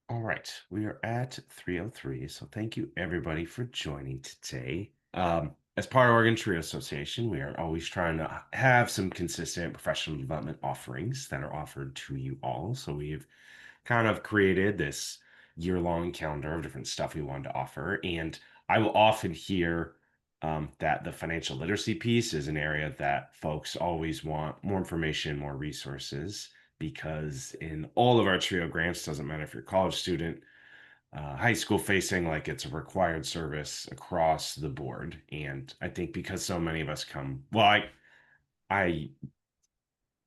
All right, we are at 3:03, so thank you everybody for joining today. As part of Oregon Trio Association, we are always trying to have some consistent professional development offerings that are offered to you all. So we've kind of created this year-long calendar of different stuff we wanted to offer, and I will often hear that the financial literacy piece is an area that folks always want more information, more resources because in all of our trio grants, doesn't matter if you're a college student, high school facing, like it's a required service across the board. And I think because so many of us come, well, I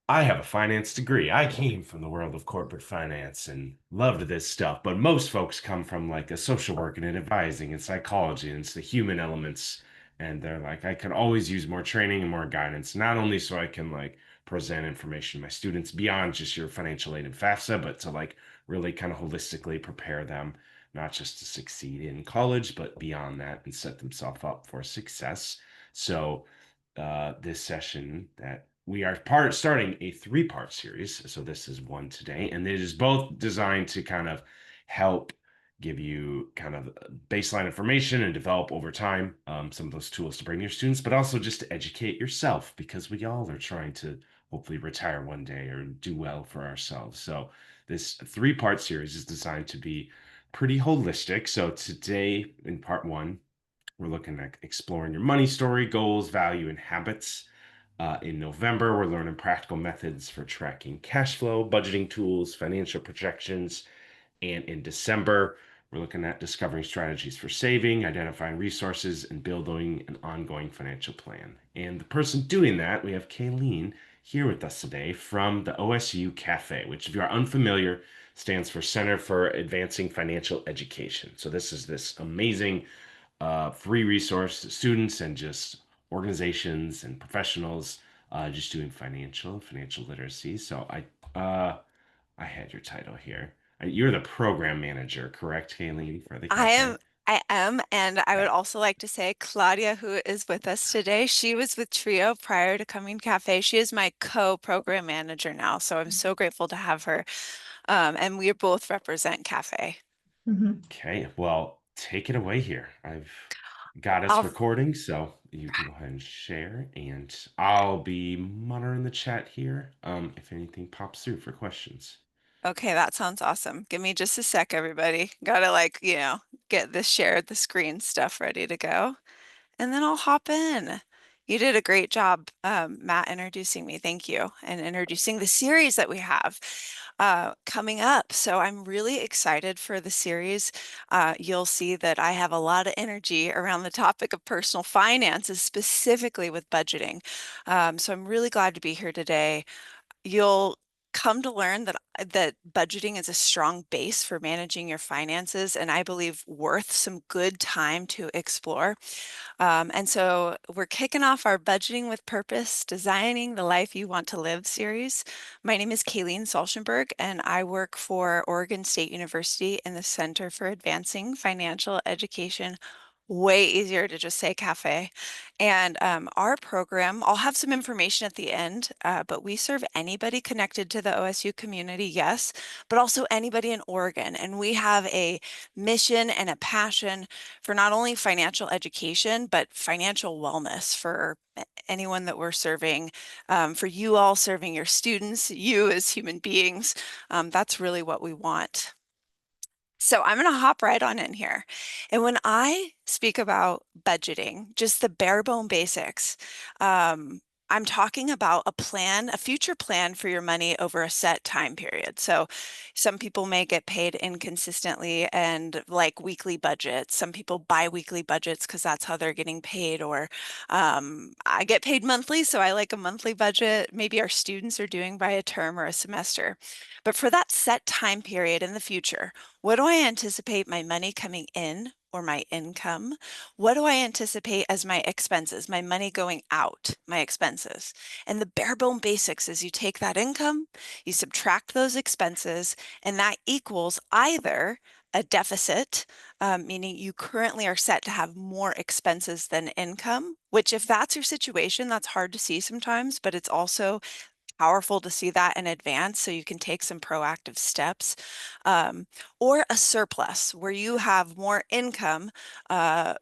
I have a finance degree. I came from the world of corporate finance and loved this stuff. But most folks come from like a social work and advising and psychology, and it's the human elements. And they're like, I could always use more training and more guidance, not only so I can like present information to my students beyond just your financial aid and FAFSA, but to like really kind of holistically prepare them, not just to succeed in college, but beyond that and set themselves up for success. So this session that we are starting a three-part series. So this is one today, and it is both designed to kind of help give you kind of baseline information and develop over time some of those tools to bring to your students, but also just to educate yourself because we all are trying to hopefully retire one day or do well for ourselves. So this three-part series is designed to be pretty holistic. So today in part one, we're looking at exploring your money story, goals, value, and habits. In November, we're learning practical methods for tracking cash flow, budgeting tools, financial projections. And in December, we're looking at discovering strategies for saving, identifying resources, and building an ongoing financial plan. And the person doing that, we have Kayleen here with us today from the OSU Café, which, if you are unfamiliar, stands for Center for Advancing Financial Education. So this is this amazing free resource to students and just organizations and professionals just doing financial literacy. So I had your title here. You're the program manager, correct, Kayleen, for the I cafe? am, I am, and I would Yeah. also like to say Claudia, who is with us today, she was with Trio prior to coming Cafe. She is my co-program manager now, so I'm so grateful to have her. And we both represent Cafe. Mhm. Okay. Well, take it away here. I've got us I'll, recording, so you can go ahead and share, and I'll be monitoring the chat here. If anything pops through for questions. okay, that sounds awesome. Give me just a sec, everybody. Gotta get this shared, the screen stuff ready to go. And then I'll hop in. You did a great job, Matt, introducing me. Thank you. And introducing the series that we have coming up. So I'm really excited for the series. You'll see that I have a lot of energy around the topic of personal finances, specifically with budgeting. So I'm really glad to be here today. You'll come to learn that budgeting is a strong base for managing your finances, and I believe worth some good time to explore. And so we're kicking off our Budgeting with Purpose, Designing the Life You Want to Live series. My name is Kayleen Salchenberg, and I work for Oregon State University in the Center for Advancing Financial Education. Way easier to just say cafe. And our program, I'll have some information at the end, but we serve anybody connected to the OSU community, yes, but also anybody in Oregon. And we have a mission and a passion for not only financial education, but financial wellness for anyone that we're serving, for you all serving your students, you as human beings. That's really what we want. So I'm going to hop right on in here. And when I speak about budgeting, just the bare bone basics, I'm talking about a plan, a future plan for your money over a set time period. So some people may get paid inconsistently and like weekly budgets. Some people bi-weekly budgets because that's how they're getting paid. Or I get paid monthly, so I like a monthly budget. Maybe our students are doing by a term or a semester. But for that set time period in the future, what do I anticipate my money coming in or my income? What do I anticipate as my expenses, my money going out, my expenses? And the bare bone basics is you take that income, you subtract those expenses, and that equals either a deficit, meaning you currently are set to have more expenses than income, which if that's your situation, that's hard to see sometimes, but it's also powerful to see that in advance so you can take some proactive steps. Um, or a surplus where you have more income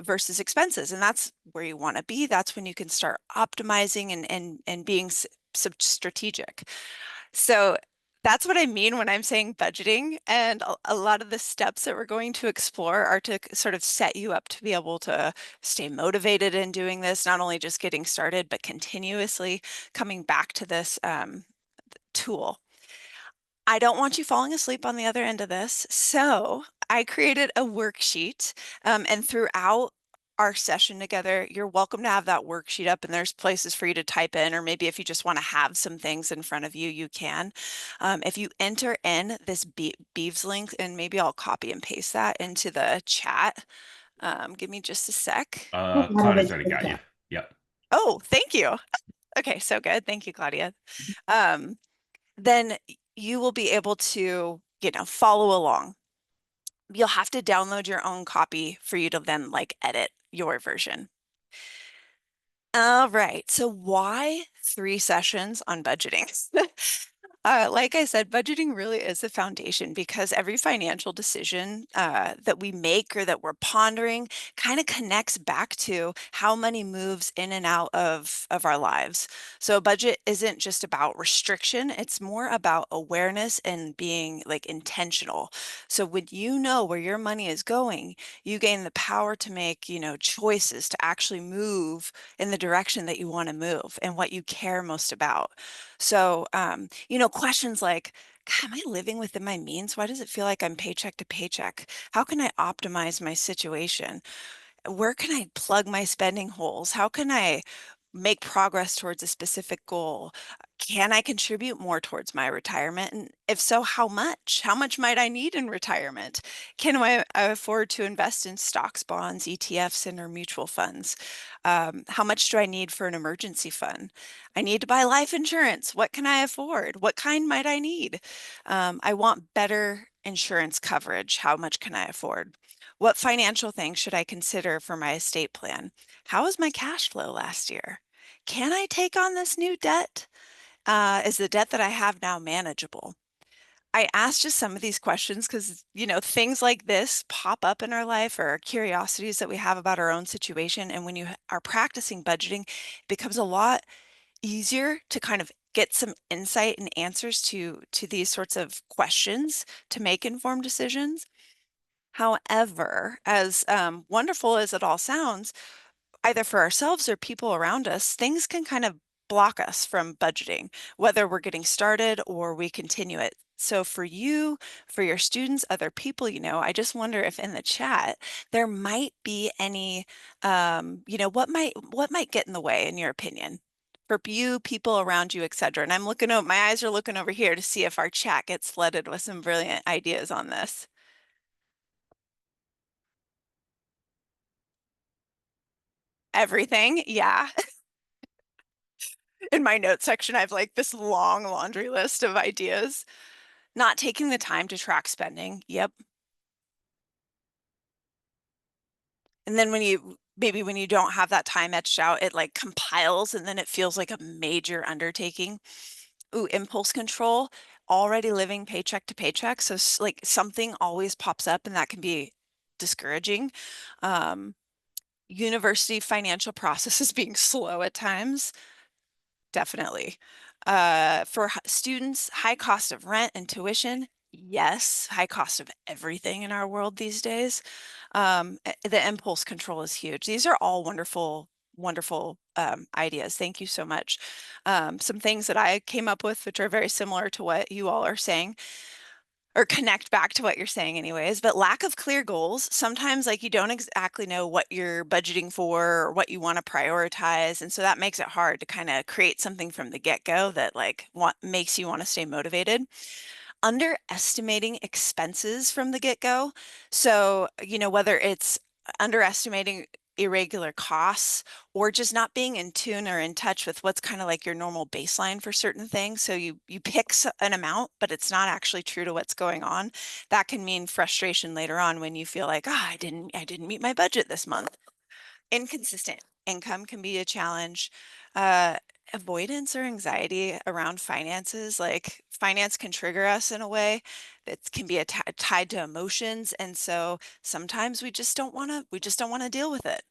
versus expenses. And that's where you want to be. That's when you can start optimizing and being strategic. So that's what I mean when I'm saying budgeting. And a lot of the steps that we're going to explore are to sort of set you up to be able to stay motivated in doing this, not only just getting started, but continuously coming back to this tool. I don't want you falling asleep on the other end of this. So I created a worksheet, and throughout our session together, you're welcome to have that worksheet up, and there's places for you to type in, or maybe if you just want to have some things in front of you, you can. If you enter in this Beeves link, and maybe I'll copy and paste that into the chat. Give me just a sec. Claudia's already got you. Yep. Oh, thank you. Okay, so good. Thank you, Claudia. Um, then you will be able to, follow along. You'll have to download your own copy for you to then like edit your version. All right. So why 3 sessions on budgeting? Like I said, budgeting really is the foundation because every financial decision that we make or that we're pondering kind of connects back to how money moves in and out of our lives. So a budget isn't just about restriction, it's more about awareness and being like intentional. So when you know where your money is going, you gain the power to make, choices to actually move in the direction that you want to move and what you care most about. So, questions like, God, am I living within my means? Why does it feel like I'm paycheck to paycheck? How can I optimize my situation? Where can I plug my spending holes? How can I make progress towards a specific goal? Can I contribute more towards my retirement? And if so, how much? How much might I need in retirement? Can I afford to invest in stocks, bonds, ETFs, and or mutual funds? How much do I need for an emergency fund? I need to buy life insurance. What can I afford? What kind might I need? I want better insurance coverage. How much can I afford? What financial things should I consider for my estate plan? How was my cash flow last year? Can I take on this new debt? Is the debt that I have now manageable? I asked just some of these questions because, things like this pop up in our life or curiosities that we have about our own situation. And when you are practicing budgeting, it becomes a lot easier to kind of get some insight and answers to these sorts of questions to make informed decisions. However, as wonderful as it all sounds, either for ourselves or people around us, things can kind of block us from budgeting, whether we're getting started or we continue it. So for you, for your students, other people, I just wonder if in the chat there might be any, what might get in the way, in your opinion, for you, people around you, etc. And I'm looking over, my eyes are looking over here to see if our chat gets flooded with some brilliant ideas on this. Everything, yeah. In my notes section, I have like this long laundry list of ideas. Not taking the time to track spending. Yep. And then maybe when you don't have that time etched out, it like compiles and then it feels like a major undertaking. Ooh, impulse control, already living paycheck to paycheck. So like something always pops up and that can be discouraging. Um, University financial processes being slow at times. Definitely. For students, high cost of rent and tuition. Yes, high cost of everything in our world these days. The impulse control is huge. These are all wonderful, wonderful ideas. Thank you so much. Some things that I came up with, which are very similar to what you all are saying or connect back to what you're saying anyways, but lack of clear goals. Sometimes like you don't exactly know what you're budgeting for or what you want to prioritize. And so that makes it hard to kind of create something from the get-go that like makes you want to stay motivated. Underestimating expenses from the get-go. So, whether it's underestimating irregular costs or just not being in tune or in touch with what's kind of like your normal baseline for certain things. So you pick an amount, but it's not actually true to what's going on. That can mean frustration later on when you feel like, I didn't meet my budget this month. Inconsistent income can be a challenge. Uh, avoidance or anxiety around finances, like finance can trigger us in a way that can be tied to emotions. And so sometimes we just don't want to deal with it.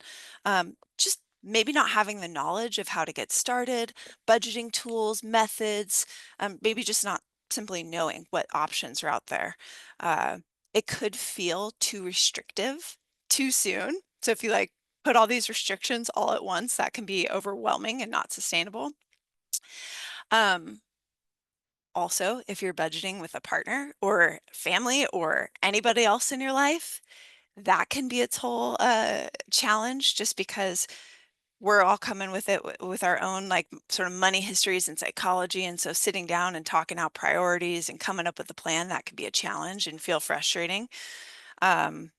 Just maybe not having the knowledge of how to get started, budgeting tools, methods, maybe just not simply knowing what options are out there. Uh, it could feel too restrictive too soon. So if you like put all these restrictions all at once, that can be overwhelming and not sustainable. Um, Also, if you're budgeting with a partner or family or anybody else in your life, that can be its whole challenge just because we're all coming with it with our own like sort of money histories and psychology. And so sitting down and talking out priorities and coming up with a plan, that can be a challenge and feel frustrating.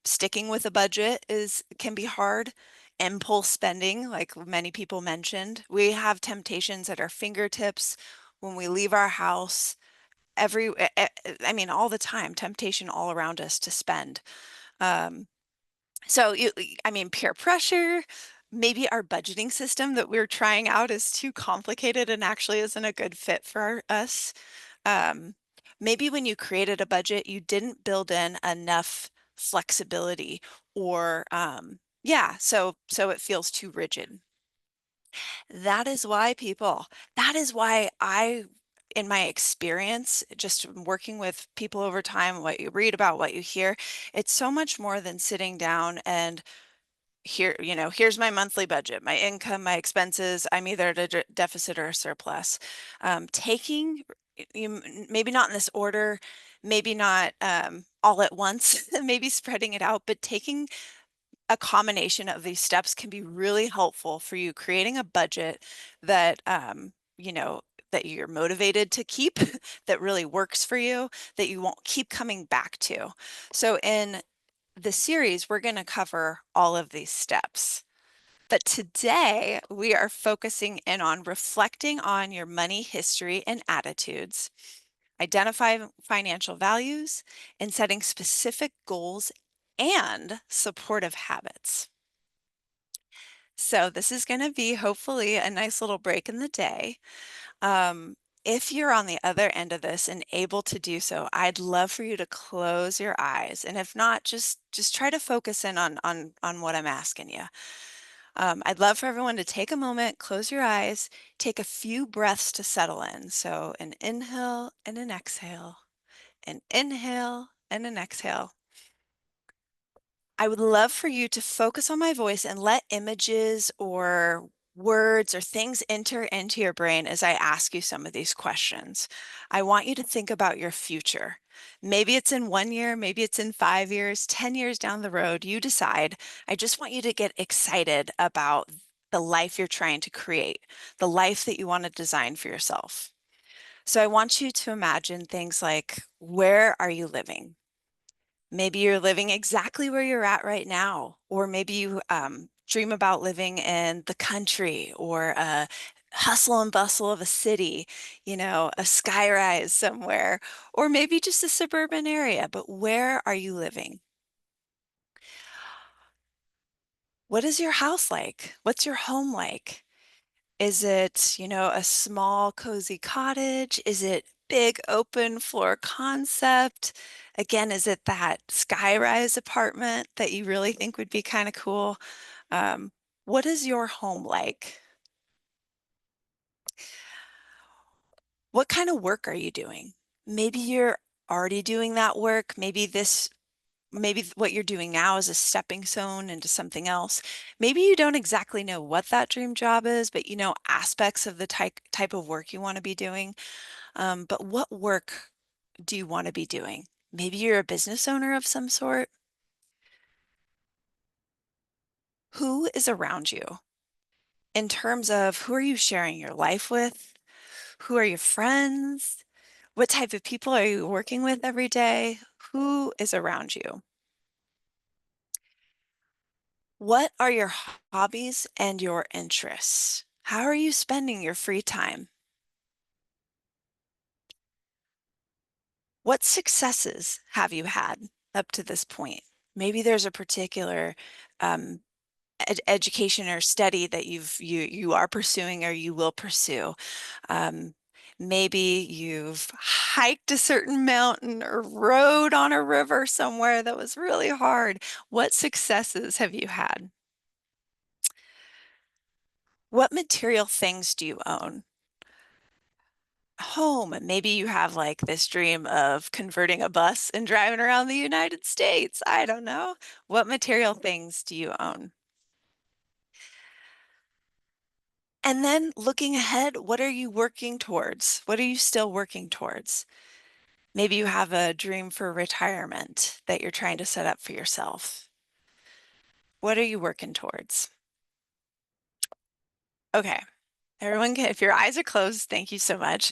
Sticking with a budget is can be hard. Impulse spending, like many people mentioned, we have temptations at our fingertips when we leave our house. I mean, all the time, temptation all around us to spend. Um, I mean, peer pressure. Maybe our budgeting system that we're trying out is too complicated and actually isn't a good fit for us. Um, Maybe when you created a budget, you didn't build in enough flexibility or yeah, so it feels too rigid. That is why that is why in my experience, just working with people over time, what you read about, what you hear, it's so much more than sitting down and here's my monthly budget, my income, my expenses. I'm either at a deficit or a surplus. Taking maybe not in this order, maybe not all at once, maybe spreading it out, but taking a combination of these steps can be really helpful for you creating a budget that that you're motivated to keep, that really works for you, that you won't keep coming back to. So in the series, we're going to cover all of these steps. But today, we are focusing in on reflecting on your money history and attitudes, identifying financial values, and setting specific goals and supportive habits. So, this is going to be hopefully a nice little break in the day. Um, if you're on the other end of this and able to do so, I'd love for you to close your eyes. And if not, just try to focus in on what I'm asking you. I'd love for everyone to take a moment, close your eyes, take a few breaths to settle in. So an inhale and an exhale, an inhale and an exhale. I would love for you to focus on my voice and let images or words or things enter into your brain as I ask you some of these questions. I want you to think about your future. Maybe it's in 1 year, maybe it's in 5 years, 10 years down the road. You decide. I just want you to get excited about the life you're trying to create, the life that you want to design for yourself. So I want you to imagine things like, where are you living? Maybe you're living exactly where you're at right now, or maybe you dream about living in the country or a hustle and bustle of a city, a skyrise somewhere, or maybe just a suburban area. But where are you living? What is your house like? What's your home like? Is it, a small, cozy cottage? Is it big open floor concept? Again, is it that skyrise apartment that you really think would be kind of cool? Um, what is your home like? What kind of work are you doing? Maybe you're already doing that work. Maybe what you're doing now is a stepping stone into something else. Maybe you don't exactly know what that dream job is, but you know aspects of the type of work you want to be doing. But what work do you want to be doing? Maybe you're a business owner of some sort. Who is around you in terms of who are you sharing your life with? Who are your friends? What type of people are you working with every day? Who is around you? What are your hobbies and your interests? How are you spending your free time? What successes have you had up to this point? Maybe there's a particular um, education or study that you are pursuing or you will pursue. Um, Maybe you've hiked a certain mountain or rode on a river somewhere that was really hard. What successes have you had? What material things do you own? Home. Maybe you have like this dream of converting a bus and driving around the United States. I don't know. What material things do you own? And then looking ahead, what are you working towards? What are you still working towards? Maybe you have a dream for retirement that you're trying to set up for yourself. What are you working towards? Okay. Everyone, if your eyes are closed, thank you so much.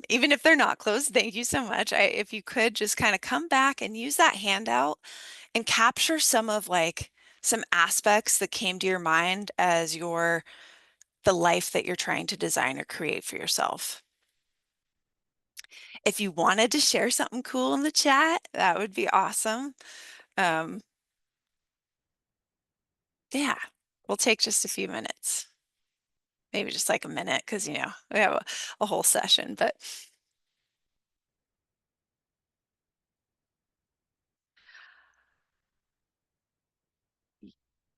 Even if they're not closed, thank you so much. If you could just kind of come back and use that handout and capture some of like some aspects that came to your mind as the life that you're trying to design or create for yourself. If you wanted to share something cool in the chat, that would be awesome. Um, yeah, we'll take just a few minutes, maybe just like a minute, because we have a whole session, but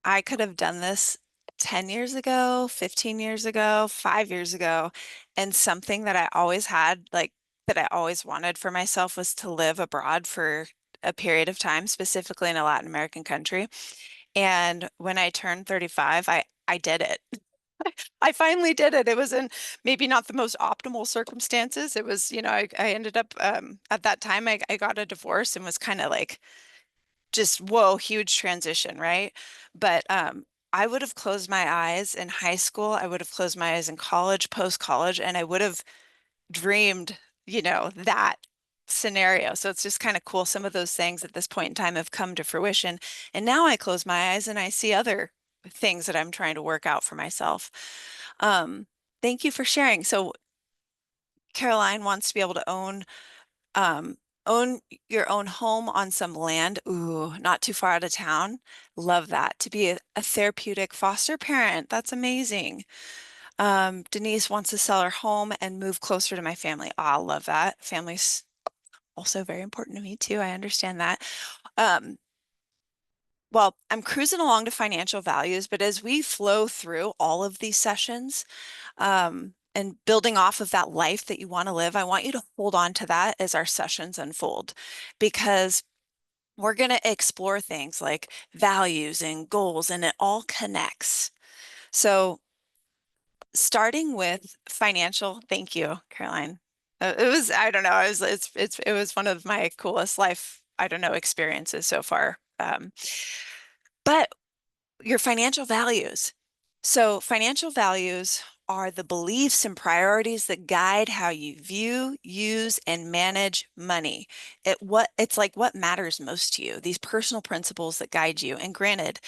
I could have done this 10 years ago, 15 years ago, 5 years ago. And something that I always had, like that I always wanted for myself was to live abroad for a period of time, specifically in a Latin American country. And when I turned 35, I did it. I finally did it. It was in maybe not the most optimal circumstances. It was, I ended up at that time I got a divorce and was kind of like just whoa, huge transition, right? But I would have closed my eyes in high school. I would have closed my eyes in college, post-college, and I would have dreamed, that scenario. So it's just kind of cool. Some of those things at this point in time have come to fruition. And now I close my eyes and I see other things that I'm trying to work out for myself. Um, Thank you for sharing. So Caroline wants to be able to um, own your own home on some land. Ooh, not too far out of town. Love that. To be a therapeutic foster parent. That's amazing. Denise wants to sell her home and move closer to my family. I love that. Family's also very important to me too. I understand that. Um, well, I'm cruising along to financial values, but as we flow through all of these sessions, and building off of that life that you want to live, I want you to hold on to that as our sessions unfold because we're going to explore things like values and goals, and it all connects. So, starting with financial, thank you, Caroline. It was, I don't know, it was one of my coolest life, I don't know, experiences so far. But your financial values. So, financial values are the beliefs and priorities that guide how you view, use, and manage money. It's like what matters most to you, these personal principles that guide you. And granted,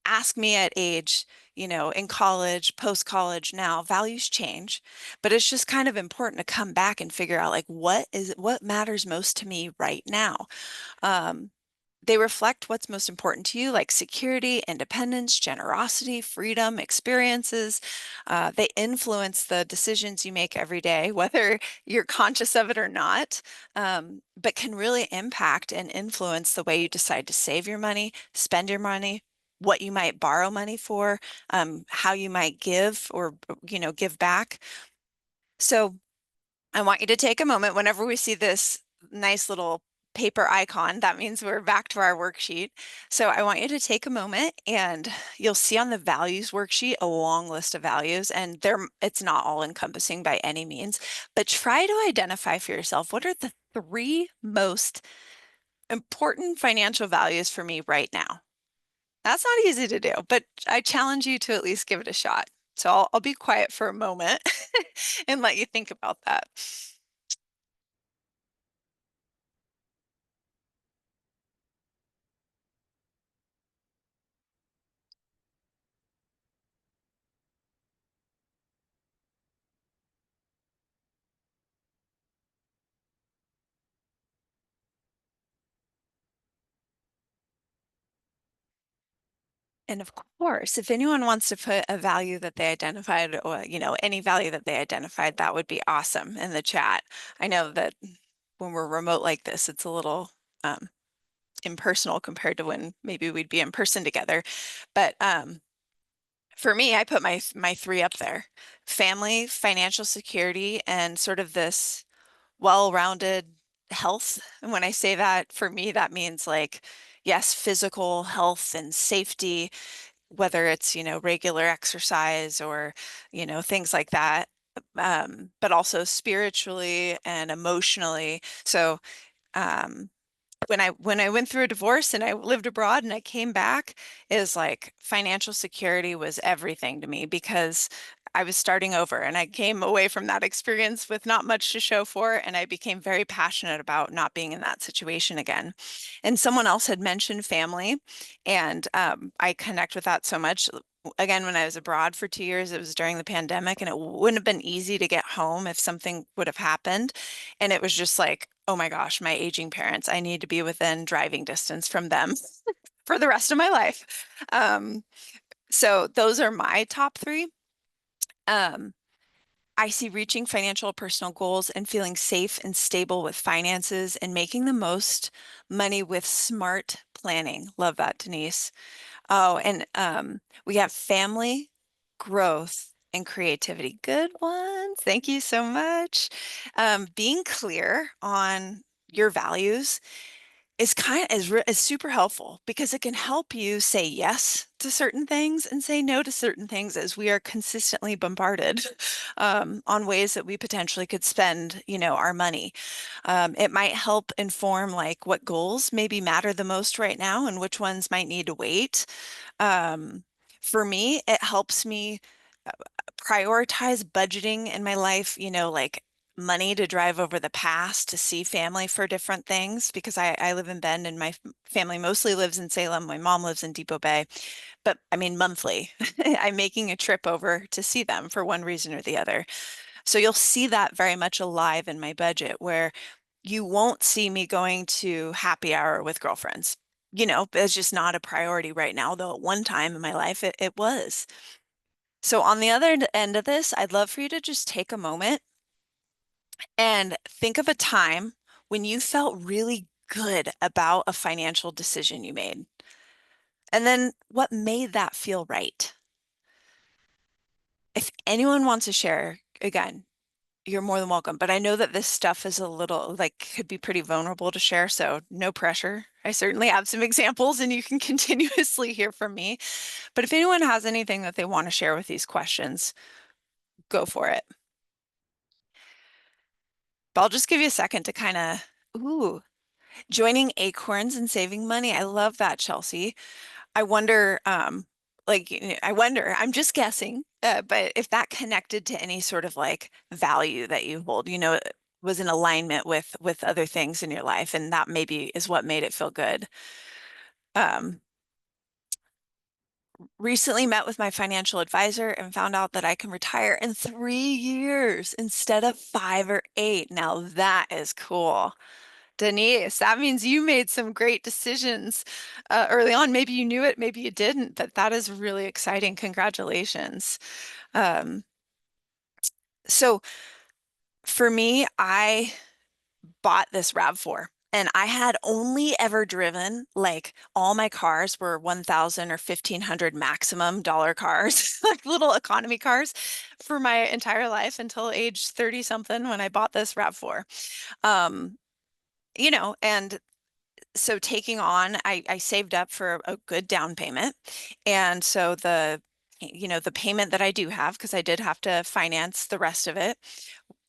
ask me at age, in college, post-college now, values change, but it's just kind of important to come back and figure out like what matters most to me right now. Um, they reflect what's most important to you, like security, independence, generosity, freedom, experiences. They influence the decisions you make every day, whether you're conscious of it or not, but can really impact and influence the way you decide to save your money, spend your money, what you might borrow money for, how you might give or, give back. So I want you to take a moment whenever we see this nice little paper icon, that means we're back to our worksheet. So I want you to take a moment and you'll see on the values worksheet a long list of values and it's not all encompassing by any means, but try to identify for yourself what are the three most important financial values for me right now. That's not easy to do, but I challenge you to at least give it a shot. So I'll be quiet for a moment and let you think about that. And of course, if anyone wants to put a value that they identified or, any value that they identified, that would be awesome in the chat. I know that when we're remote like this, it's a little um, impersonal compared to when maybe we'd be in person together. But for me, I put my three up there: family, financial security, and sort of this well-rounded health. And when I say that, for me, that means like, yes, physical health and safety, whether it's, regular exercise or, things like that. But also spiritually and emotionally. So, um, when I went through a divorce and I lived abroad and I came back, is like financial security was everything to me because I was starting over and I came away from that experience with not much to show for it, and I became very passionate about not being in that situation again. And someone else had mentioned family, and I connect with that so much. Again, when I was abroad for 2 years, it was during the pandemic, and it wouldn't have been easy to get home if something would have happened. And it was just like, oh my gosh, my aging parents, I need to be within driving distance from them for the rest of my life. So those are my top three. Um, I see reaching financial or personal goals and feeling safe and stable with finances and making the most money with smart planning. Love that, Denise. Oh, and we have family, growth, and creativity. Good ones. Thank you so much. Being clear on your values is super helpful because it can help you say yes to certain things and say no to certain things as we are consistently bombarded on ways that we potentially could spend, our money. It might help inform like what goals maybe matter the most right now and which ones might need to wait. Um, for me, it helps me uh, prioritize budgeting in my life, like money to drive over the past to see family for different things because I live in Bend and my family mostly lives in Salem. My mom lives in Depot Bay, but I mean, monthly, I'm making a trip over to see them for one reason or the other. So you'll see that very much alive in my budget where you won't see me going to happy hour with girlfriends. It's just not a priority right now, though at one time in my life it was. So on the other end of this, I'd love for you to just take a moment and think of a time when you felt really good about a financial decision you made. And then what made that feel right? If anyone wants to share, again, you're more than welcome. But I know that this stuff is a little like could be pretty vulnerable to share, so no pressure. I certainly have some examples and you can continuously hear from me. But if anyone has anything that they want to share with these questions, go for it. But I'll just give you a second to kind of, ooh, joining Acorns and saving money. I love that, Chelsea. I wonder, I wonder, I'm just guessing, but if that connected to any sort of like value that you hold, was in alignment with other things in your life, and that maybe is what made it feel good. Um, Recently met with my financial advisor and found out that I can retire in 3 years instead of 5 or 8. Now that is cool. Denise, that means you made some great decisions early on. Maybe you knew it, maybe you didn't, but that is really exciting. Congratulations. Um, so for me, I bought this RAV4. And I had only ever driven like all my cars were 1,000 or 1,500 maximum dollar cars, like little economy cars for my entire life until age 30 something when I bought this RAV4. Um, and so taking on, I saved up for a good down payment. And so the payment that I do have, because I did have to finance the rest of it,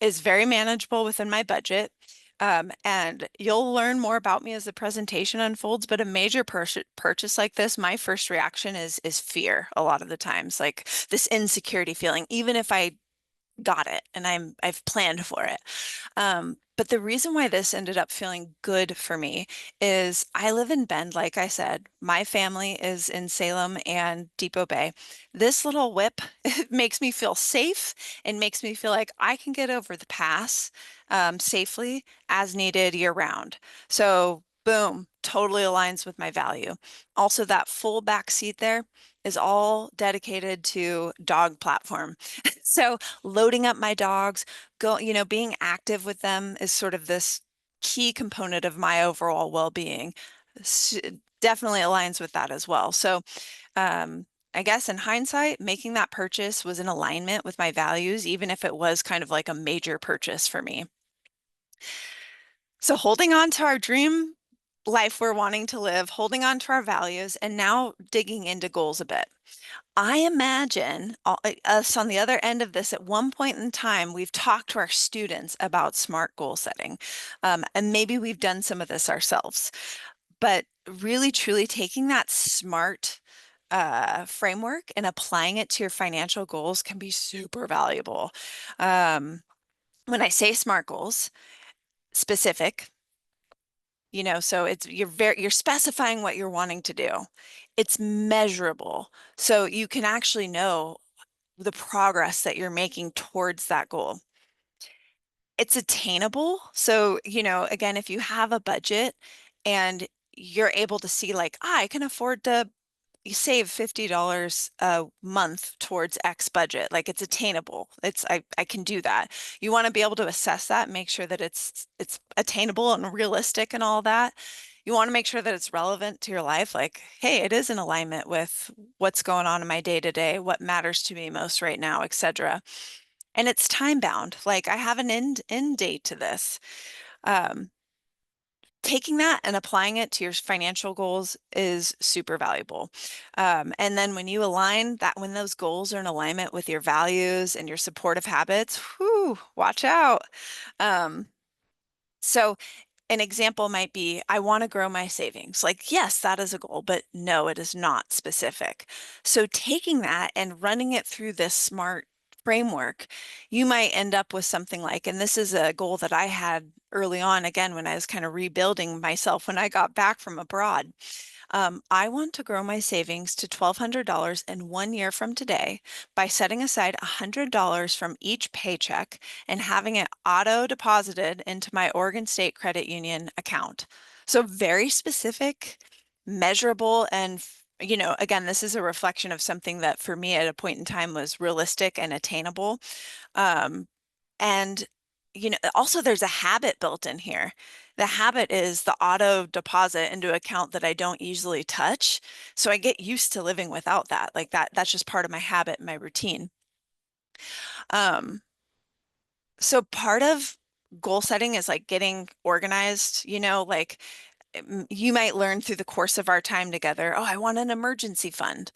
is very manageable within my budget. And you'll learn more about me as the presentation unfolds, but a major purchase like this, my first reaction is fear a lot of the times, like this insecurity feeling, even if I got it and I've planned for it. But the reason why this ended up feeling good for me is I live in Bend, like I said. My family is in Salem and Depot Bay. This little whip makes me feel safe and makes me feel like I can get over the pass safely as needed year round. So Boom, totally aligns with my value. Also, that full back seat there is all dedicated to dog platform. So loading up my dogs, being active with them is sort of this key component of my overall well-being. S- Definitely aligns with that as well. So, I guess in hindsight, making that purchase was in alignment with my values, even if it was kind of like a major purchase for me. So holding on to our dream life we're wanting to live, holding on to our values, and now digging into goals a bit. I imagine us on the other end of this, at one point in time, we've talked to our students about SMART goal setting. And maybe we've done some of this ourselves, but really truly taking that SMART framework and applying it to your financial goals can be super valuable. Um, when I say SMART goals, specific, so you're specifying what you're wanting to do. It's measurable. So you can actually know the progress that you're making towards that goal. It's attainable. So, again, if you have a budget and you're able to see like, I can afford to save $50 a month towards X budget. Like it's attainable. I can do that. You want to be able to assess that, make sure that it's attainable and realistic and all that. You want to make sure that it's relevant to your life. Like, hey, it is in alignment with what's going on in my day to day, what matters to me most right now, etc. And it's time bound. Like I have an end date to this. Um, Taking that and applying it to your financial goals is super valuable. And then when you align that, when those goals are in alignment with your values and your supportive habits, whew, watch out. Um, so an example might be, I want to grow my savings. Like, yes, that is a goal, but no, it is not specific. So taking that and running it through this SMART framework, you might end up with something like, and this is a goal that I had early on, again, when I was kind of rebuilding myself when I got back from abroad. I want to grow my savings to $1,200 in 1 year from today by setting aside $100 from each paycheck and having it auto deposited into my Oregon State Credit Union account. So very specific, measurable, and again, this is a reflection of something that for me at a point in time was realistic and attainable. Um, and also there's a habit built in here. The habit is the auto deposit into an account that I don't easily touch. So I get used to living without that. Like that's just part of my habit, my routine. Um, so part of goal setting is like getting organized, like you might learn through the course of our time together, oh, I want an emergency fund.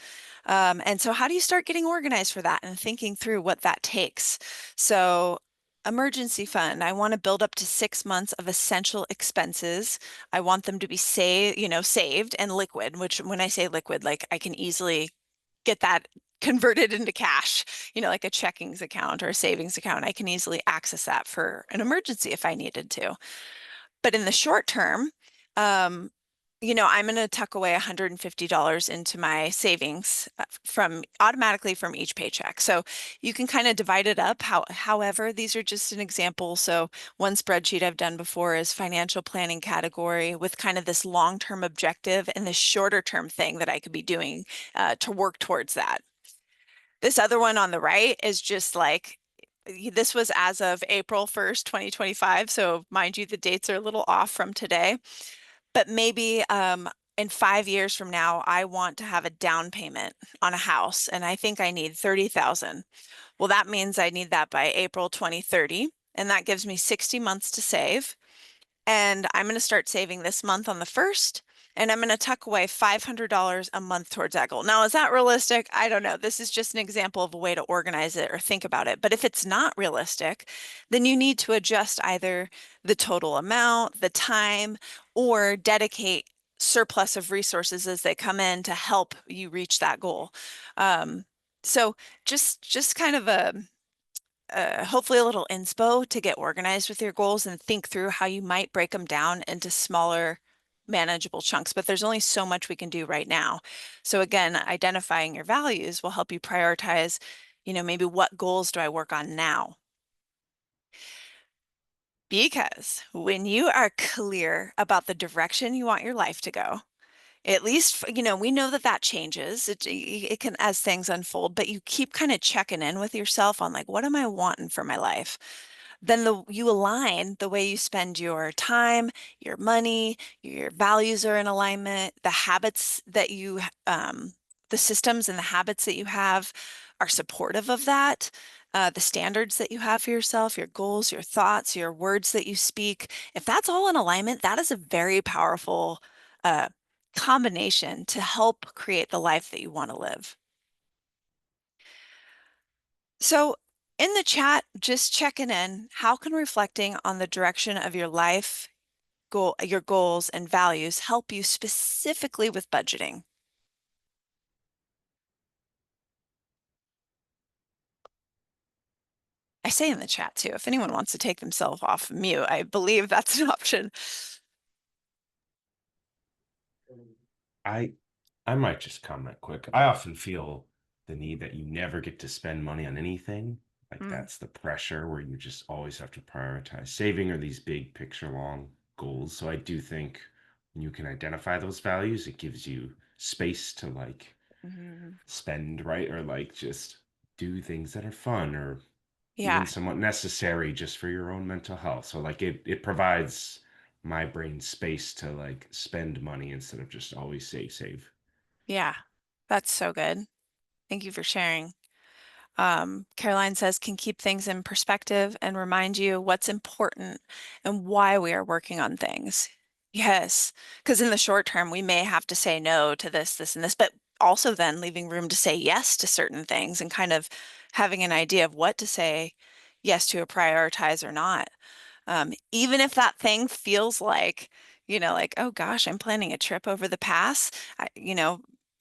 And so, how do you start getting organized for that and thinking through what that takes? So, emergency fund, I want to build up to 6 months of essential expenses. I want them to be saved and liquid, which when I say liquid, like I can easily get that converted into cash, like a checkings account or a savings account. I can easily access that for an emergency if I needed to. But in the short term, um, I'm going to tuck away $150 into my savings from automatically from each paycheck. So you can kind of divide it up. However, these are just an example. So one spreadsheet I've done before is financial planning category with kind of this long-term objective and this shorter term thing that I could be doing to work towards that. This other one on the right is just like this was as of April 1st, 2025. So mind you, the dates are a little off from today, but maybe in 5 years from now, I want to have a down payment on a house and I think I need 30,000. Well, that means I need that by April 2030. And that gives me 60 months to save. And I'm going to start saving this month on the first, and I'm going to tuck away $500 a month towards that goal. Now, is that realistic? I don't know. This is just an example of a way to organize it or think about it. But if it's not realistic, then you need to adjust either the total amount, the time, or dedicate surplus of resources as they come in to help you reach that goal. Um, so just kind of a hopefully a little inspo to get organized with your goals and think through how you might break them down into smaller, manageable chunks. But there's only so much we can do right now. So again, identifying your values will help you prioritize, maybe what goals do I work on now? Because when you are clear about the direction you want your life to go, at least, we know that that changes. It can as things unfold, but you keep kind of checking in with yourself on like, what am I wanting for my life? Then you align the way you spend your time, your money, your values are in alignment, the habits that the systems and the habits that you have are supportive of that. The standards that you have for yourself, your goals, your thoughts, your words that you speak, if that's all in alignment, that is a very powerful uh, combination to help create the life that you want to live. So, in the chat, just checking in, how can reflecting on the direction of your life, your goals and values help you specifically with budgeting? I say in the chat too, if anyone wants to take themselves off mute, I believe that's an option. I I might just comment quick. I often feel the need that you never get to spend money on anything. Like Mm, that's the pressure where you just always have to prioritize saving or these big picture long goals. So I do think when you can identify those values, it gives you space to like mhm. spend, right? Or like just do things that are fun or even Yeah, somewhat necessary just for your own mental health. So like it provides my brain space to like spend money instead of just always save. yeah, that's so good. Thank you for sharing. Caroline says, can keep things in perspective and remind you what's important and why we are working on things. Yes, because in the short term, we may have to say no to this, this, and this, but also then leaving room to say yes to certain things and kind of having an idea of what to say yes to or prioritize or not. Even if that thing feels like, like, oh gosh, I'm planning a trip over the pass,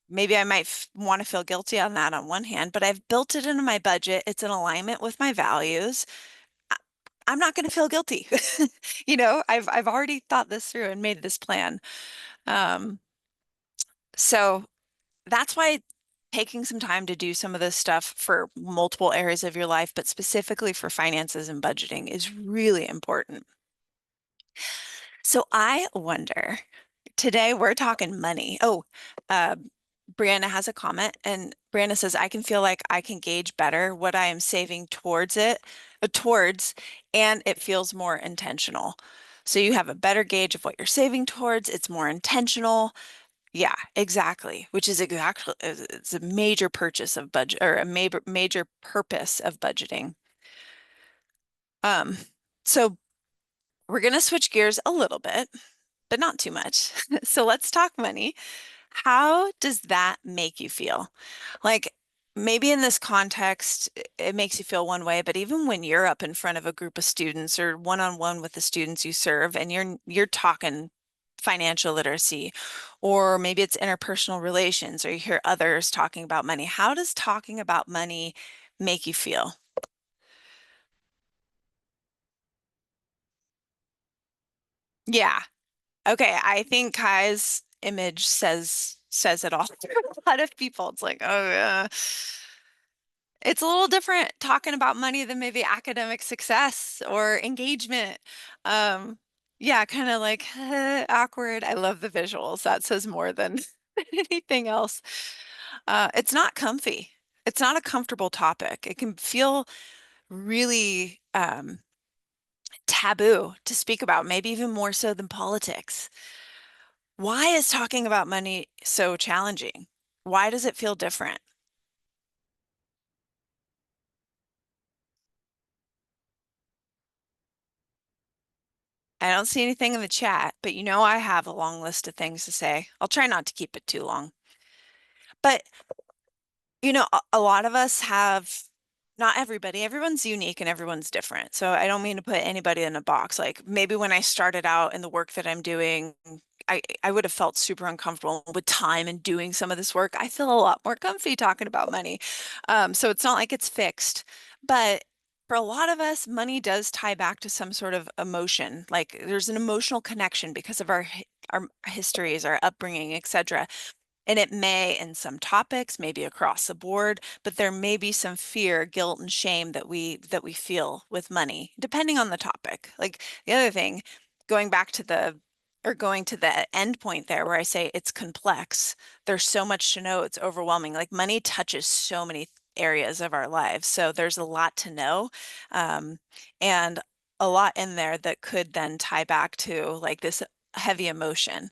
maybe I might want to feel guilty on that on one hand, but I've built it into my budget. It's in alignment with my values. I- I'm not going to feel guilty. I've already thought this through and made this plan. Um, so that's why taking some time to do some of this stuff for multiple areas of your life, but specifically for finances and budgeting is really important. So I wonder, today we're talking money. Oh, uh, Brianna has a comment, and Brianna says, I can feel like I can gauge better what I am saving towards, and it feels more intentional. So you have a better gauge of what you're saving towards. It's more intentional. Yeah, exactly. Which is exactly, it's a major purchase of budget or a major purpose of budgeting. Um, so we're going to switch gears a little bit, but not too much. So let's talk money. How does that make you feel? Like maybe in this context, it makes you feel one way, but even when you're up in front of a group of students or one-on-one with the students you serve and you're talking financial literacy, or maybe it's interpersonal relations, or you hear others talking about money. How does talking about money make you feel? Yeah. Okay, I think Kai's image says it all. A lot of people, it's like, oh yeah. It's a little different talking about money than maybe academic success or engagement. Um, yeah, kind of like awkward. I love the visuals. That says more than anything else. It's not comfy. It's not a comfortable topic. It can feel really taboo to speak about, maybe even more so than politics. Why is talking about money so challenging? Why does it feel different? I don't see anything in the chat, but I have a long list of things to say. I'll try not to keep it too long. But a lot of us have, not everybody, everyone's unique and everyone's different. So I don't mean to put anybody in a box. Like maybe when I started out in the work that I'm doing, I would have felt super uncomfortable with time and doing some of this work. I feel a lot more comfy talking about money. So it's not like it's fixed, but for a lot of us, money does tie back to some sort of emotion. Like there's an emotional connection because of our histories, our upbringing, etc. And it may in some topics, maybe across the board, but there may be some fear, guilt, and shame that we feel with money, depending on the topic. Like the other thing, going back to the or going to the end point there where I say it's complex. There's so much to know, it's overwhelming. Like money touches so many areas of our lives. So there's a lot to know. Um, and a lot in there that could then tie back to like this heavy emotion.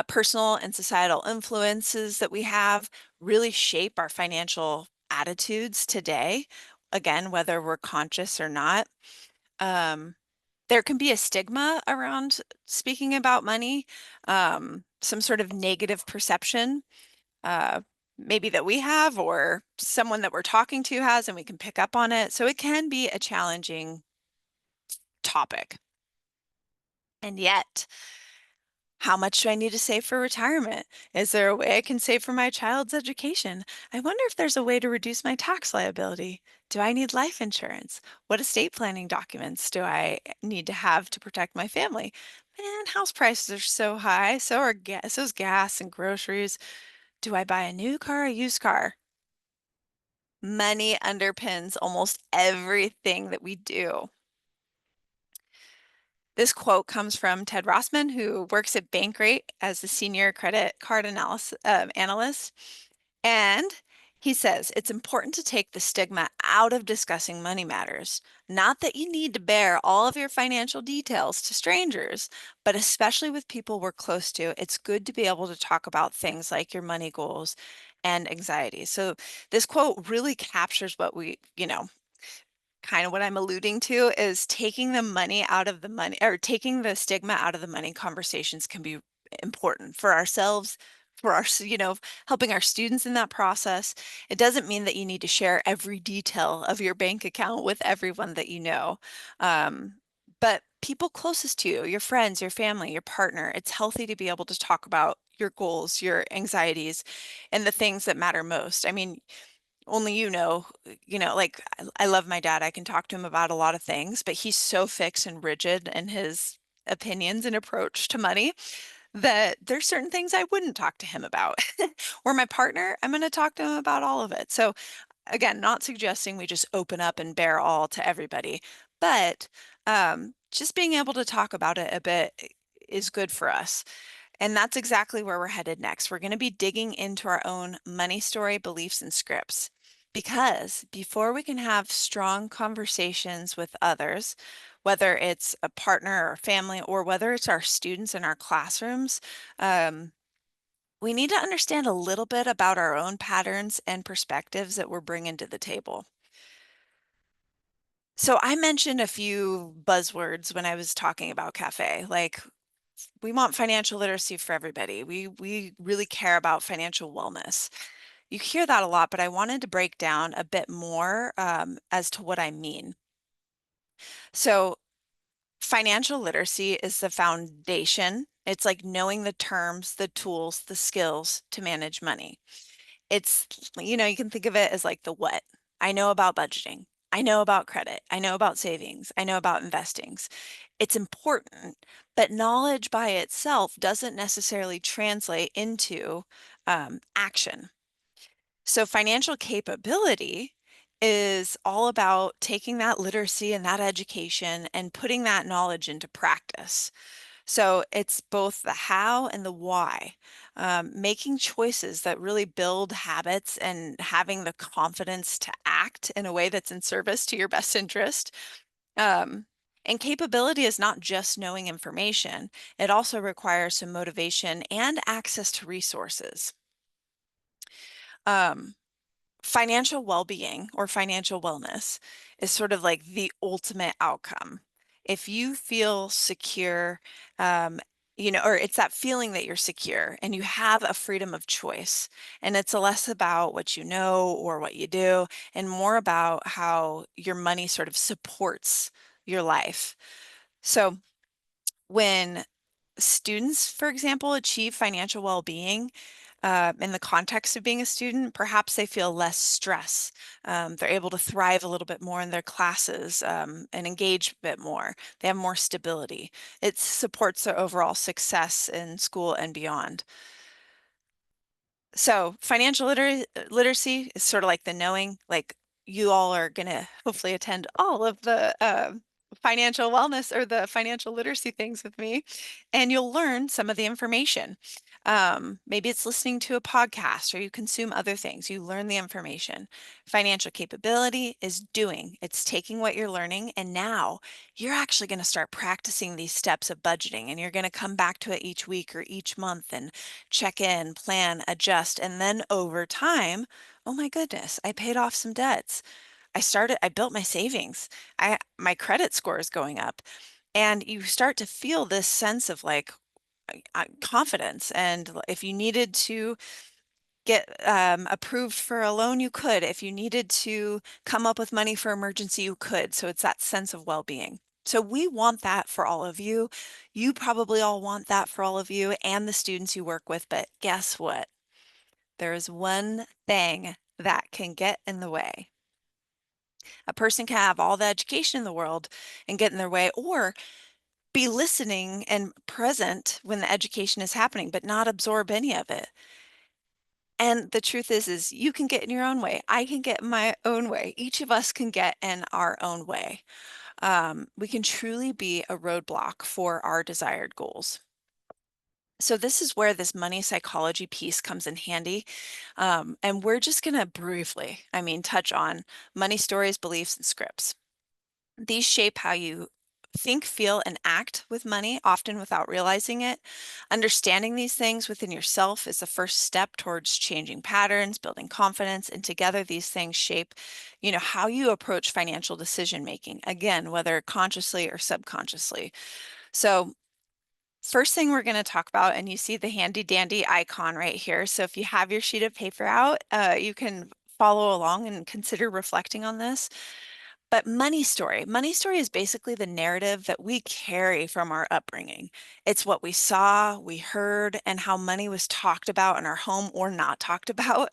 Personal and societal influences that we have really shape our financial attitudes today. Again, whether we're conscious or not. Um, there can be a stigma around speaking about money, some sort of negative perception, uh, maybe that we have or someone that we're talking to has, and we can pick up on it. So it can be a challenging topic. And yet, how much do I need to save for retirement? Is there a way I can save for my child's education? I wonder if there's a way to reduce my tax liability. Do I need life insurance? What estate planning documents do I need to have to protect my family? Man, house prices are so high. So's gas and groceries. Do I buy a new car or a used car? Money underpins almost everything that we do. This quote comes from Ted Rossman, who works at Bankrate as the senior credit card analyst. And he says it's important to take the stigma out of discussing money matters. Not that you need to bear all of your financial details to strangers, but especially with people we're close to, it's good to be able to talk about things like your money goals and anxiety. So this quote really captures what kind of what I'm alluding to is taking the money out of the money or taking the stigma out of the money conversations can be important for ourselves, for helping our students in that process. It doesn't mean that you need to share every detail of your bank account with everyone that you know. Um, but people closest to you, your friends, your family, your partner, it's healthy to be able to talk about your goals, your anxieties, and the things that matter most. I mean, only like I love my dad. I can talk to him about a lot of things, but he's so fixed and rigid in his opinions and approach to money that there's certain things I wouldn't talk to him about. Or my partner, I'm going to talk to him about all of it. So again, not suggesting we just open up and bear all to everybody, but just being able to talk about it a bit is good for us. And that's exactly where we're headed next. We're going to be digging into our own money story, beliefs, and scripts. Because before we can have strong conversations with others, whether it's a partner or family, or whether it's our students in our classrooms, um, we need to understand a little bit about our own patterns and perspectives that we're bringing to the table. So I mentioned a few buzzwords when I was talking about cafe, like we want financial literacy for everybody. We really care about financial wellness. You hear that a lot, but I wanted to break down a bit more as to what I mean. So, financial literacy is the foundation. It's like knowing the terms, the tools, the skills to manage money. It's, you can think of it as like the what. I know about budgeting. I know about credit. I know about savings. I know about investings. It's important, but knowledge by itself doesn't necessarily translate into action. So financial capability is all about taking that literacy and that education and putting that knowledge into practice. So it's both the how and the why, making choices that really build habits and having the confidence to act in a way that's in service to your best interest. Um, and capability is not just knowing information, it also requires some motivation and access to resources. Um, Financial well-being or financial wellness is sort of like the ultimate outcome. If you feel secure, um, or it's that feeling that you're secure and you have a freedom of choice, and it's less about what you know or what you do, and more about how your money sort of supports your life. So when students, for example, achieve financial well-being in the context of being a student, perhaps they feel less stress. They're able to thrive a little bit more in their classes and engage a bit more. They have more stability. It supports their overall success in school and beyond. So financial literacy is sort of like the knowing, like you all are going to hopefully attend all of the financial wellness or the financial literacy things with me, and you'll learn some of the information. Maybe it's listening to a podcast or you consume other things. You learn the information. Financial capability is doing. It's taking what you're learning, and now you're actually going to start practicing these steps of budgeting, and you're going to come back to it each week or each month and check in, plan, adjust, and then over time, oh my goodness, I paid off some debts. I built my savings. My credit score is going up. And you start to feel this sense of like confidence. And if you needed to get approved for a loan, you could. If you needed to come up with money for emergency, you could. So it's that sense of well-being. So we want that for all of you. You probably all want that for all of you and the students you work with. But guess what? There is one thing that can get in the way. A person can have all the education in the world and get in their way, or be listening and present when the education is happening, but not absorb any of it. And the truth is you can get in your own way. I can get in my own way. Each of us can get in our own way. We can truly be a roadblock for our desired goals. So this is where this money psychology piece comes in handy. And we're just going to briefly, touch on money stories, beliefs, and scripts. These shape how you think, feel, and act with money, often without realizing it. Understanding these things within yourself is the first step towards changing patterns, building confidence, and together these things shape, how you approach financial decision making. Again, whether consciously or subconsciously. So first thing we're going to talk about, and you see the handy dandy icon right here. So if you have your sheet of paper out, you can follow along and consider reflecting on this. But money story. Money story is basically the narrative that we carry from our upbringing. It's what we saw, we heard, and how money was talked about in our home or not talked about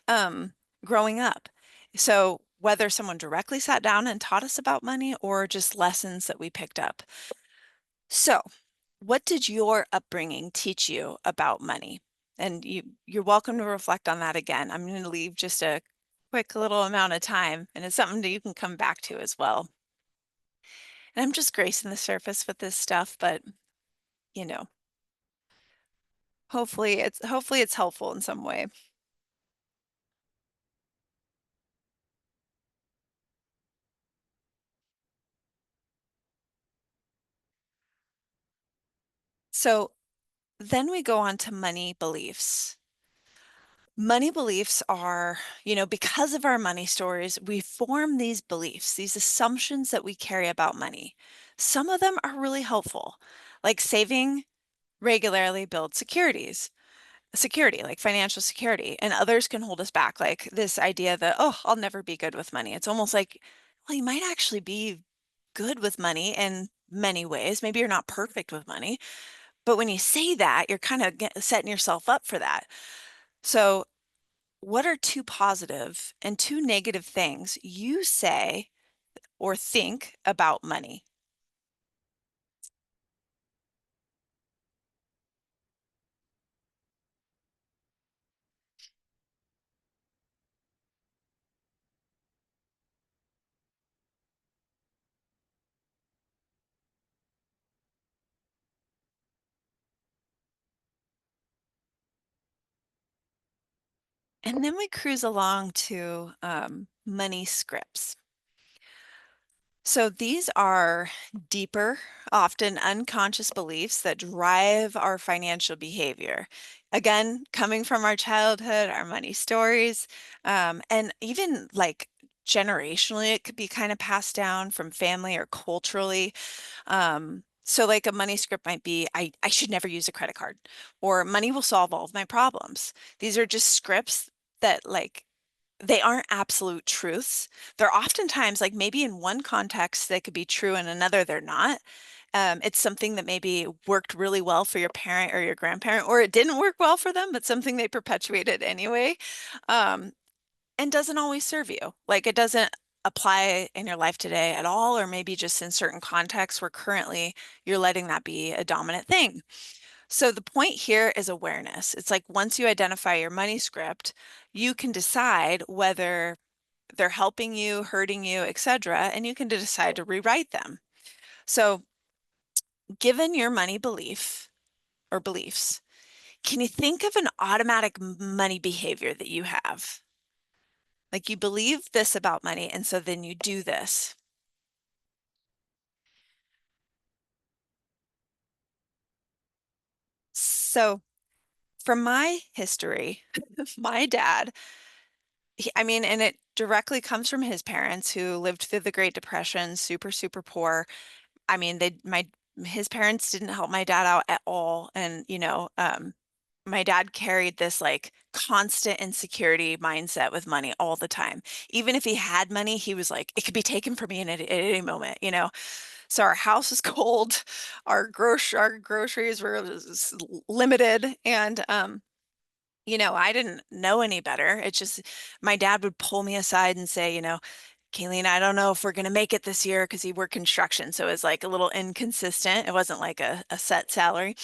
um, growing up. So whether someone directly sat down and taught us about money or just lessons that we picked up. So what did your upbringing teach you about money? And you're welcome to reflect on that again. I'm going to leave just a quick little amount of time, and it's something that you can come back to as well. And I'm just gracing the surface with this stuff, but you know, hopefully it's helpful in some way. So then we go on to money beliefs. Money beliefs are, because of our money stories, we form these beliefs, these assumptions that we carry about money. Some of them are really helpful, like saving regularly builds security, like financial security, and others can hold us back, like this idea that, oh, I'll never be good with money. It's almost like, well, you might actually be good with money in many ways. Maybe you're not perfect with money, but when you say that, you're kind of setting yourself up for that. So what are two positive and two negative things you say or think about money? And then we cruise along to money scripts. So these are deeper, often unconscious beliefs that drive our financial behavior. Again, coming from our childhood, our money stories, and even like generationally, it could be kind of passed down from family or culturally. So like a money script might be, I should never use a credit card, or money will solve all of my problems. These are just scripts that like they aren't absolute truths. They're oftentimes like maybe in one context they could be true, in another they're not. It's something that maybe worked really well for your parent or your grandparent, or it didn't work well for them, but something they perpetuated anyway, um, and doesn't always serve you. Like it doesn't apply in your life today at all, or maybe just in certain contexts where currently you're letting that be a dominant thing. So the point here is awareness. It's like once you identify your money script, you can decide whether they're helping you, hurting you, etc., and you can decide to rewrite them. So, given your money belief or beliefs, can you think of an automatic money behavior that you have? Like you believe this about money, and so then you do this. So, from my history, my dad, I mean, and it directly comes from his parents who lived through the Great Depression, super, super poor. I mean, his parents didn't help my dad out at all. And, my dad carried this like constant insecurity mindset with money all the time. Even if he had money, he was like, it could be taken from me at any moment. So our house was cold, our groceries were limited, and I didn't know any better. It's just my dad would pull me aside and say, Kayleen, I don't know if we're going to make it this year because he worked construction. So it was like a little inconsistent. It wasn't like a set salary.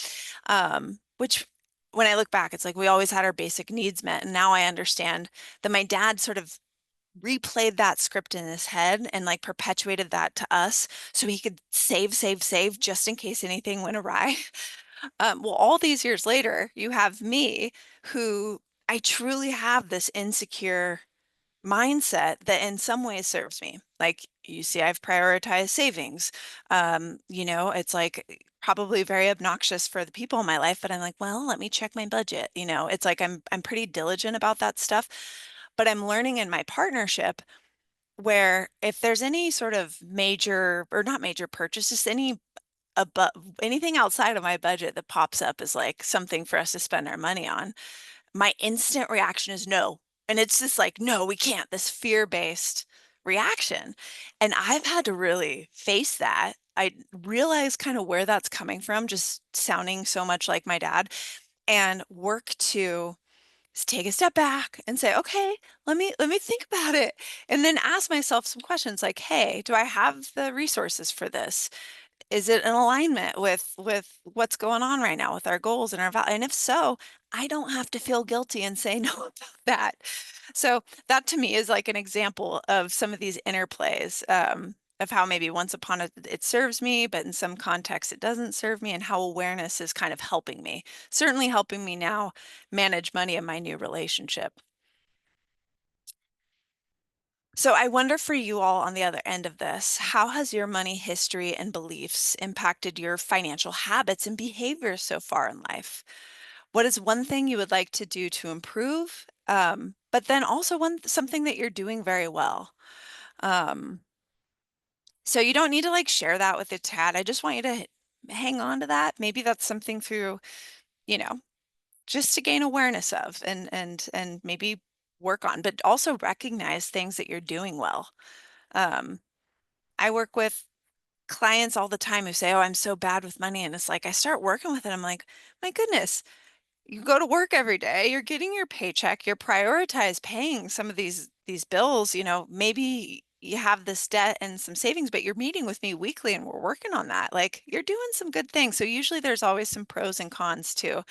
Which when I look back, it's like we always had our basic needs met. And now I understand that my dad sort of replayed that script in his head and like perpetuated that to us so he could save, save, save just in case anything went awry. Well, all these years later, you have me who I truly have this insecure mindset that in some ways serves me. Like you see, I've prioritized savings. It's like probably very obnoxious for the people in my life, but I'm like, well, let me check my budget. It's like I'm pretty diligent about that stuff. But I'm learning in my partnership where if there's any sort of major or not major purchase, just above anything outside of my budget that pops up is like something for us to spend our money on, my instant reaction is no. And it's just like, no, we can't, this fear-based reaction. And I've had to really face that. I realize kind of where that's coming from, just sounding so much like my dad, and work to take a step back and say, okay, let me think about it. And then ask myself some questions like, hey, do I have the resources for this? Is it in alignment with what's going on right now with our goals and our value? And if so, I don't have to feel guilty and say no about that. So that to me is like an example of some of these interplays, of how maybe once upon a it serves me, but in some contexts it doesn't serve me, and how awareness is kind of helping me, certainly helping me now manage money in my new relationship. So I wonder for you all on the other end of this, how has your money history and beliefs impacted your financial habits and behaviors so far in life? What is one thing you would like to do to improve? But then also something that you're doing very well. Um, so you don't need to like share that with the chat. I just want you to hang on to that. Maybe that's something through, you know, just to gain awareness of and maybe work on, but also recognize things that you're doing well. Um, I work with clients all the time who say, "Oh, I'm so bad with money." And it's like I start working with it. I'm like, "My goodness, you go to work every day, you're getting your paycheck, you're prioritized paying some of these bills, maybe you have this debt and some savings, but you're meeting with me weekly and we're working on that. Like you're doing some good things." So usually there's always some pros and cons to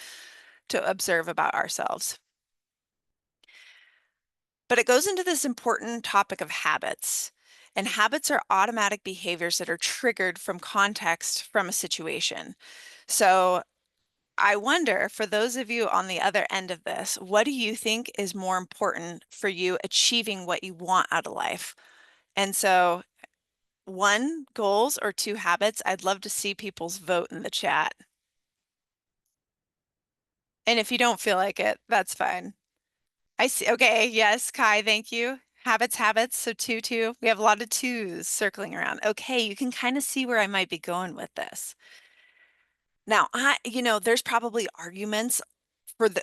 observe about ourselves. But it goes into this important topic of habits. And habits are automatic behaviors that are triggered from context from a situation. So I wonder, for those of you on the other end of this, what do you think is more important for you achieving what you want out of life? And so, one, goals, or two, habits? I'd love to see people's vote in the chat. And if you don't feel like it, that's fine. I see. Okay. Yes, Kai, thank you. Habits, habits. So two, two. We have a lot of twos circling around. Okay. You can kind of see where I might be going with this. Now, there's probably arguments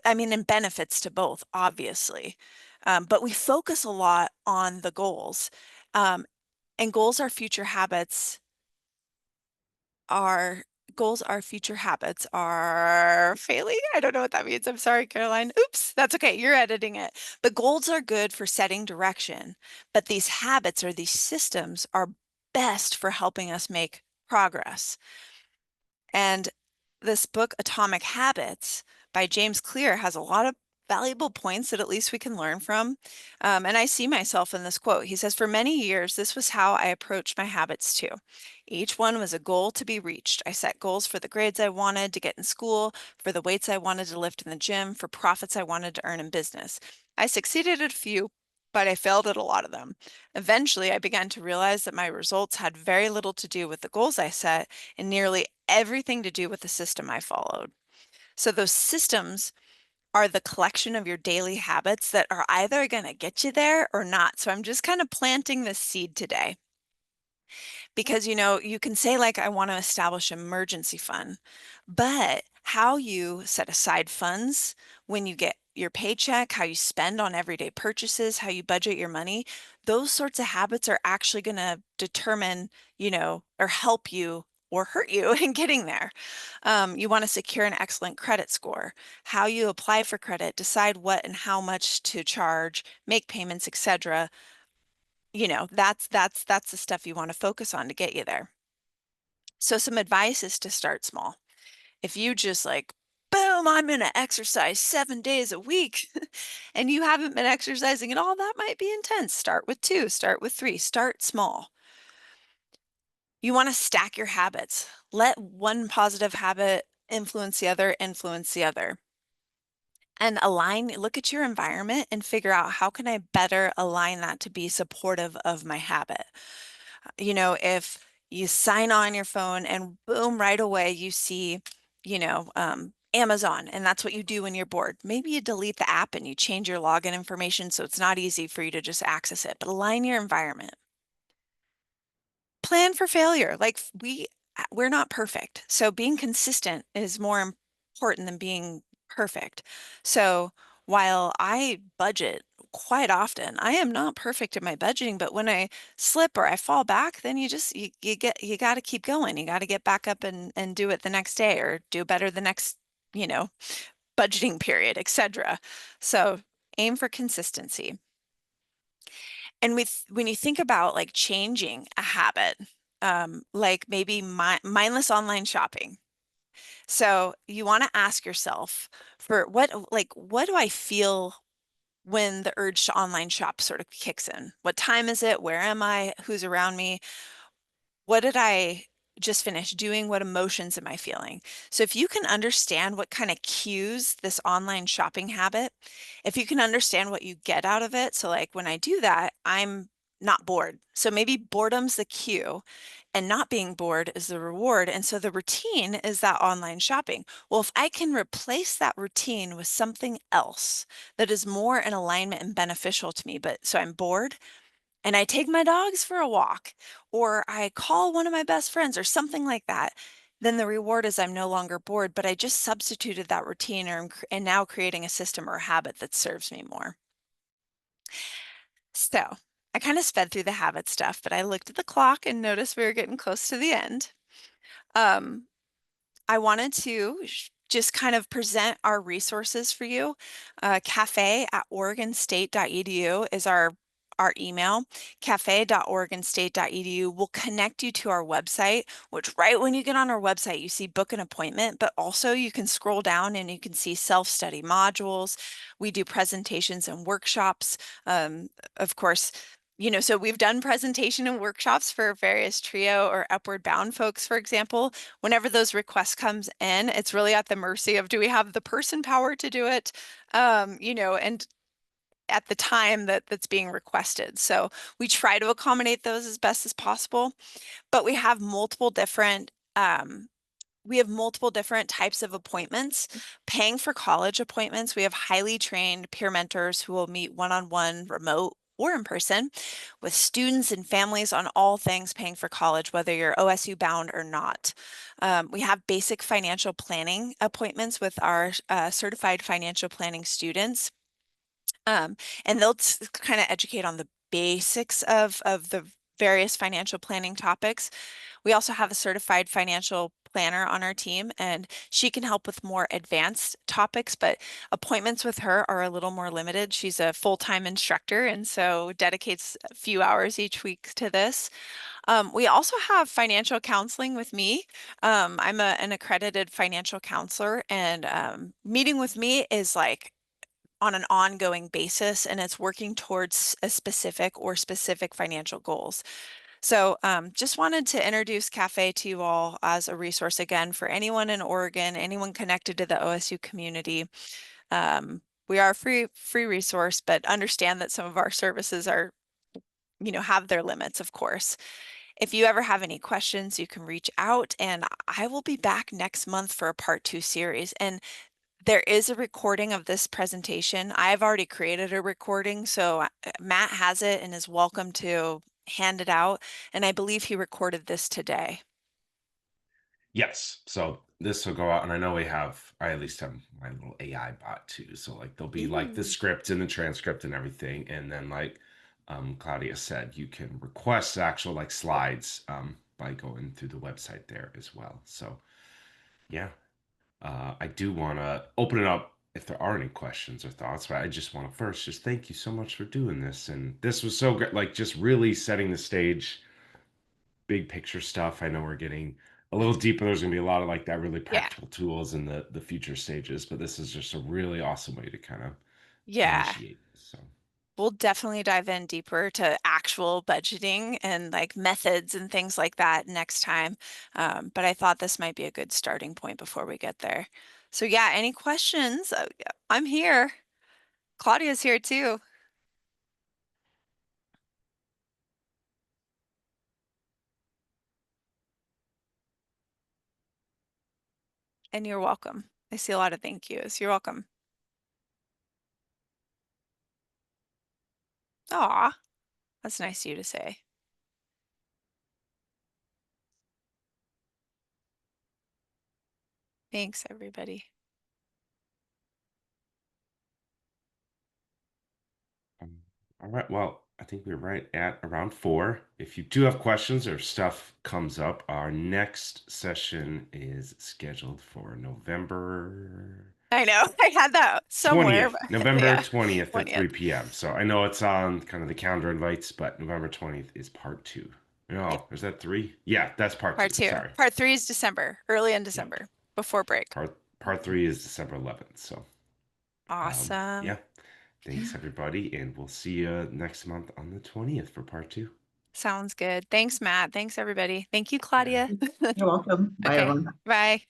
I mean, and benefits to both, obviously. But we focus a lot on the goals. Um, and our goals are future habits are failing. I don't know what that means. I'm sorry, Caroline. Oops, that's okay. You're editing it. But goals are good for setting direction. But these habits or these systems are best for helping us make progress. And this book, Atomic Habits by James Clear, has a lot of valuable points that at least we can learn from. And I see myself in this quote. He says, "For many years, this was how I approached my habits too. Each one was a goal to be reached. I set goals for the grades I wanted to get in school, for the weights I wanted to lift in the gym, for profits I wanted to earn in business. I succeeded at a few, but I failed at a lot of them. Eventually, I began to realize that my results had very little to do with the goals I set and nearly everything to do with the system I followed." So those systems are the collection of your daily habits that are either going to get you there or not. So I'm just kind of planting this seed today because, you can say, like, I want to establish an emergency fund, but how you set aside funds when you get your paycheck, how you spend on everyday purchases, how you budget your money, those sorts of habits are actually going to determine, or help you or hurt you in getting there. You want to secure an excellent credit score, how you apply for credit, decide what and how much to charge, make payments, etc. That's the stuff you want to focus on to get you there. So some advice is to start small. If you just like, boom, I'm going to exercise 7 days a week and you haven't been exercising at all, that might be intense. Start with two, start with three, start small. You want to stack your habits. Let one positive habit influence the other. And look at your environment and figure out how can I better align that to be supportive of my habit. If you sign on your phone and boom, right away you see, Amazon, and that's what you do when you're bored. Maybe you delete the app and you change your login information so it's not easy for you to just access it, but align your environment. Plan for failure. Like we're not perfect. So being consistent is more important than being perfect. So while I budget quite often, I am not perfect at my budgeting, but when I slip or I fall back, then you got to keep going. You got to get back up and do it the next day or do better the next, you know, budgeting period, etc. So aim for consistency. And when you think about like changing a habit, like maybe mindless online shopping. So you want to ask yourself for what do I feel when the urge to online shop sort of kicks in? What time is it? Where am I? Who's around me? What did I just finish doing? What emotions am I feeling? So if you can understand what kind of cues this online shopping habit, if you can understand what you get out of it, so like when I do that, I'm not bored. So maybe boredom's the cue and not being bored is the reward. And so the routine is that online shopping. Well, if I can replace that routine with something else that is more in alignment and beneficial to me, but so I'm bored, and I take my dogs for a walk, or I call one of my best friends, or something like that, then the reward is I'm no longer bored, but I just substituted that routine and now creating a system or a habit that serves me more. So I kind of sped through the habit stuff, but I looked at the clock and noticed we were getting close to the end. Um, I wanted to just kind of present our resources for you. Cafe at oregonstate.edu is our email. Cafe.oregonstate.edu will connect you to our website, which right when you get on our website, you see book an appointment, but also you can scroll down and you can see self-study modules. We do presentations and workshops. Of course, so we've done presentation and workshops for various trio or upward bound folks, for example. Whenever those requests comes in, it's really at the mercy of, do we have the person power to do it? And at the time that's being requested. So we try to accommodate those as best as possible, but we have multiple different types of appointments. Paying for college appointments, we have highly trained peer mentors who will meet one-on-one, remote or in person, with students and families on all things paying for college, whether you're OSU bound or not. We have basic financial planning appointments with our certified financial planning students. And they'll kind of educate on the basics of the various financial planning topics. We also have a certified financial planner on our team, and she can help with more advanced topics, but appointments with her are a little more limited. She's a full-time instructor and so dedicates a few hours each week to this. We also have financial counseling with me. I'm an accredited financial counselor, and meeting with me is like on an ongoing basis, and it's working towards a specific financial goals. So, just wanted to introduce Cafe to you all as a resource again for anyone in Oregon, anyone connected to the OSU community. We are a free resource, but understand that some of our services are, have their limits, of course. If you ever have any questions, you can reach out, and I will be back next month for a part 2 series. And there is a recording of this presentation. I've already created a recording, so Matt has it and is welcome to hand it out. And I believe he recorded this today. Yes. So this will go out, and I know I at least have my little AI bot too. So like there'll be like the Mm. script and the transcript and everything, and then like Claudia said, you can request actual like slides by going through the website there as well. So yeah, I do want to open it up if there are any questions or thoughts, but I just want to first just thank you so much for doing this, and this was so great, like just really setting the stage, big picture stuff. I know we're getting a little deeper. There's going to be a lot of like that really Yeah. practical tools in the future stages, but this is just a really awesome way to kind of Yeah. initiate this. So We'll definitely dive in deeper to actual budgeting and like methods and things like that next time. But I thought this might be a good starting point before we get there. So yeah, any questions? Yeah, I'm here. Claudia's here too. And you're welcome. I see a lot of thank yous. You're welcome. Aw, that's nice of you to say. Thanks, everybody. um, all right, well, I think we're right at around 4. If you do have questions or stuff comes up, our next session is scheduled for November I know. I had that somewhere, 20th, but November yeah, 20th at 20th. 3 p.m. So I know it's on kind of the calendar invites, but November 20th is part 2. Yep. No, is that 3? Yeah, that's part Part 2. two. Sorry. Part three is December, early in Yep. December, before break. Part 3 is December 11th. So, Awesome. yeah. Thanks everybody, and we'll see you next month on the 20th for part 2. Sounds good. Thanks, Matt. Thanks, everybody. Thank you, Yeah. Claudia. You're welcome. Bye, Okay, everyone. bye.